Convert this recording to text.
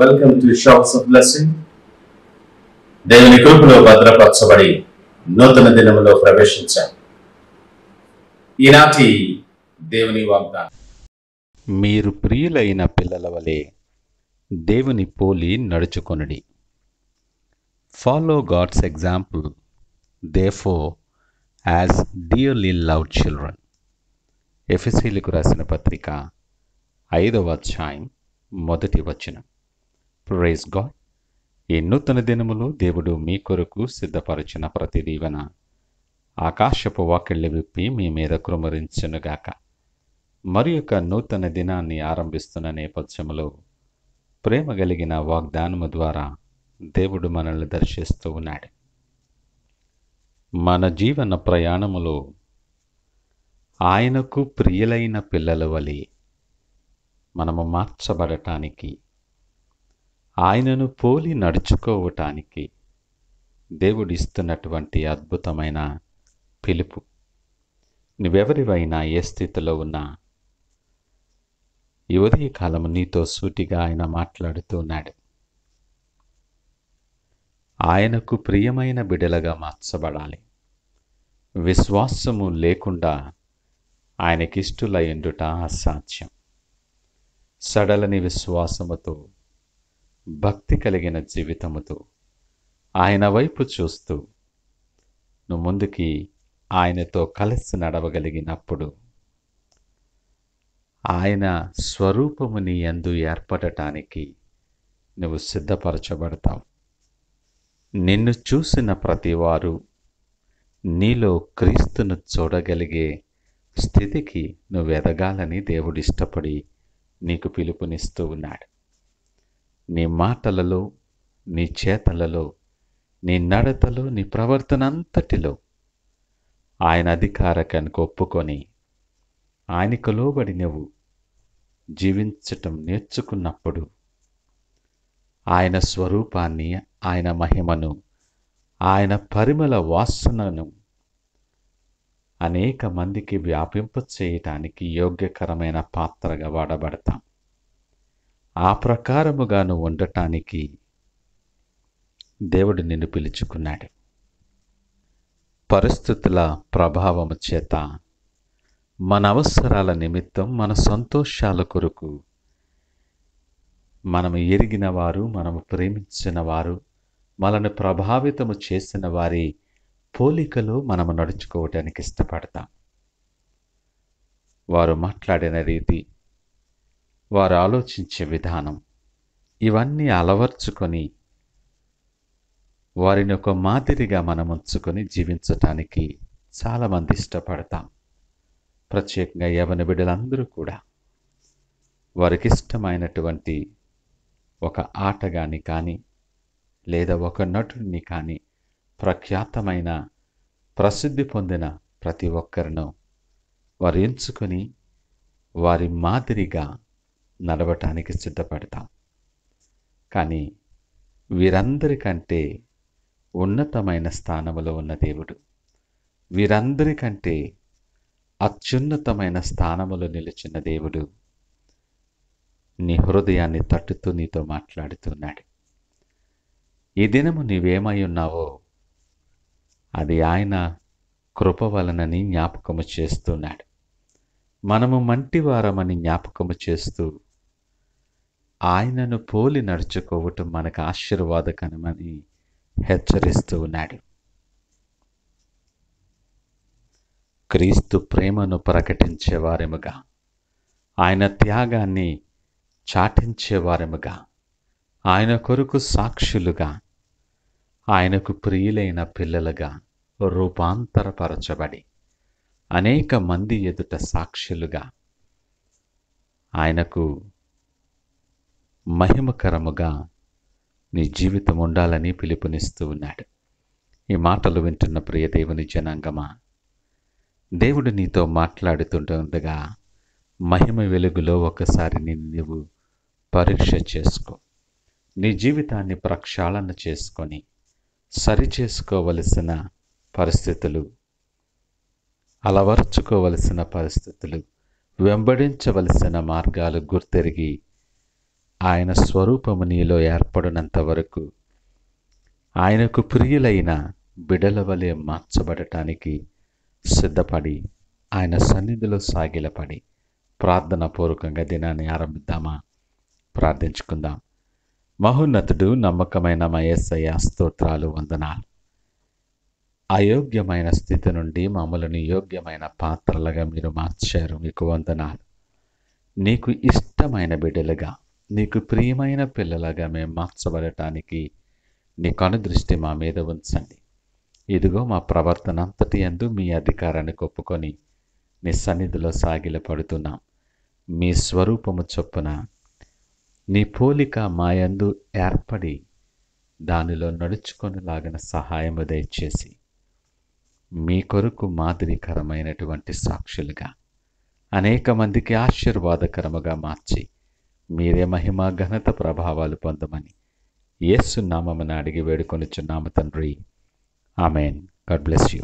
Welcome to shops of blessing. దేవుని కృపలో భద్రపరచబడి నూతన దినములో ప్రవేశించాం. ఈనాటి దేవుని వాగ్దానం, మీరు ప్రియులైన పిల్లల వలె దేవుని పోలి నడుచుకొనుడి. Follow God's example therefore as dearly loved children. ఎఫెసీయులకు రాసిన పత్రిక 5వ అధ్యాయం 1వ వచనం. Praise God. ఈ నూతన దినములో దేవుడు మీ కొరకు సిద్ధపరిచిన ప్రతి దీవెన ఆకాశపు వాకిళ్ళు విప్పి మీ మీద కృమరించునుగాక. మరి యొక్క నూతన దినాన్ని ఆరంభిస్తున్న నేపథ్యంలో ప్రేమ కలిగిన వాగ్దానము ద్వారా దేవుడు మనల్ని దర్శిస్తూ ఉన్నాడు. మన జీవన ప్రయాణములో ఆయనకు ప్రియులైన పిల్లల వలె మనము మార్చబడటానికి, ఆయనను పోలి నడుచుకోవటానికి దేవుడిస్తున్నటువంటి అద్భుతమైన పిలుపు. నువ్వెవరివైనా ఏ స్థితిలో ఉన్నా ఈ ఉదయకాలము నీతో సూటిగా ఆయన మాట్లాడుతున్నాడు. ఆయనకు ప్రియమైన బిడలగా మార్చబడాలి. విశ్వాసము లేకుండా ఆయనకిష్టులయుండుట అసాధ్యం. సడలని విశ్వాసముతో, భక్తి కలిగిన జీవితముతో ఆయన వైపు చూస్తూ నువ్వు ముందుకి ఆయనతో కలిసి నడవగలిగినప్పుడు ఆయన స్వరూపము నీ యందు ఏర్పడటానికి నువ్వు సిద్ధపరచబడతావు. నిన్ను చూసిన ప్రతివారు నీలో క్రీస్తును చూడగలిగే స్థితికి నువ్వు ఎదగాలని దేవుడు ఇష్టపడి నీకు పిలుపునిస్తూ ఉన్నాడు. నీ మాటలలో, నీ చేతలలో, నీ నడతలో, నీ ప్రవర్తన అంతటిలో ఆయన అధికారకానికి ఒప్పుకొని ఆయనకు లోబడి నువ్వు జీవించటం నేర్చుకున్నప్పుడు ఆయన స్వరూపాన్ని, ఆయన మహిమను, ఆయన పరిమళ వాసనను అనేక మందికి వ్యాపింప చేయటానికి యోగ్యకరమైన పాత్రగా వాడబడతాం. ఆ ప్రకారముగా నువ్వు ఉండటానికి దేవుడు నిన్ను పిలుచుకున్నాడు. పరిస్థితుల ప్రభావము చేత మన అవసరాల నిమిత్తం, మన సంతోషాల కొరకు మనము ఎరిగిన వారు, మనము ప్రేమించిన వారు, మనల్ని ప్రభావితము చేసిన వారి పోలికలో మనము నడుచుకోవటానికి ఇష్టపడతాం. వారు మాట్లాడిన రీతి, వారు ఆలోచించే విధానం, ఇవన్నీ అలవర్చుకొని వారిని ఒక మాదిరిగా మనం ఉంచుకొని జీవించటానికి చాలామంది ఇష్టపడతాం. ప్రత్యేకంగా యవ్వన బిడ్డలందరూ కూడా వారికి ఇష్టమైనటువంటి ఒక ఆటగాని కానీ, లేదా ఒక నటుడిని కానీ, ప్రఖ్యాతమైన ప్రసిద్ధి పొందిన ప్రతి ఒక్కరినో వారు ఎంచుకొని వారి మాదిరిగా నడవటానికి సిద్ధపడతాం. కానీ వీరందరికంటే ఉన్నతమైన స్థానములో ఉన్న దేవుడు, వీరందరికంటే అత్యున్నతమైన స్థానములో నిలిచిన దేవుడు నీ హృదయాన్ని తట్టుతూ నీతో మాట్లాడుతున్నాడు. ఈ దినము నీవేమై ఉన్నావో అది ఆయన కృప వలనని జ్ఞాపకము చేస్తున్నాడు. మనము మంటివారమని జ్ఞాపకము చేస్తూ ఆయనను పోలి నడుచుకోవటం మనకు ఆశీర్వాదకరమని హెచ్చరిస్తూ ఉన్నాడు. క్రీస్తు ప్రేమను ప్రకటించేవారెముగా, ఆయన త్యాగాన్ని చాటించేవారెముగా, ఆయన కొరకు సాక్షులుగా, ఆయనకు ప్రియులైన పిల్లలుగా రూపాంతరపరచబడి అనేక మంది ఎదుట సాక్షులుగా ఆయనకు మహిమకరముగా నీ జీవితం ఉండాలని పిలుపునిస్తూ ఉన్నాడు. ఈ మాటలు వింటున్న ప్రియ దేవుని జనాంగమా, దేవుడు నీతో మాట్లాడుతుండగా మహిమ వెలుగులో ఒకసారి నీవు పరీక్ష చేసుకో. నీ జీవితాన్ని ప్రక్షాళన చేసుకొని సరిచేసుకోవలసిన పరిస్థితులు, అలవర్చుకోవలసిన పరిస్థితులు, వెంబడించవలసిన మార్గాలు గుర్తెరిగి ఆయన స్వరూపము నీలో ఏర్పడినంత వరకు ఆయనకు ప్రియులైన బిడల వలె మార్చబడటానికి సిద్ధపడి ఆయన సన్నిధిలో సాగిలపడి ప్రార్థన పూర్వకంగా దినాన్ని ఆరంభిద్దామా? ప్రార్థించుకుందాం. మహోన్నతుడు, నమ్మకమైన మా యేసయ్య, స్తోత్రాలు, వందనాలు. అయోగ్యమైన స్థితి నుండి మమ్మల్ని యోగ్యమైన పాత్రలుగా మీరు మార్చారు. మీకు వందనాలు. నీకు ఇష్టమైన బిడ్డలుగా, నీకు ప్రియమైన పిల్లలుగా మేము మార్చబడటానికి నీ కనుదృష్టి మా మీద ఉంచండి. ఇదిగో మా ప్రవర్తన అంతటి యందు మీ అధికారాన్ని ఒప్పుకొని నీ సన్నిధిలో సాగిలపడుతున్నాం. మీ స్వరూపము చొప్పున నీ పోలిక మా యందు ఏర్పడి దానిలో నడుచుకొనిలాగిన సహాయము దయచేసి మీ కొరకు మాదిరికరమైనటువంటి సాక్షులుగా అనేక మందికి ఆశీర్వాదకరముగా మార్చి మీరే మహిమ, ఘనత, ప్రభావాలు పొందమని యేసు నామమున అడిగి వేడుకొనుచున్నాము తండ్రి. ఆమెన్. God bless you.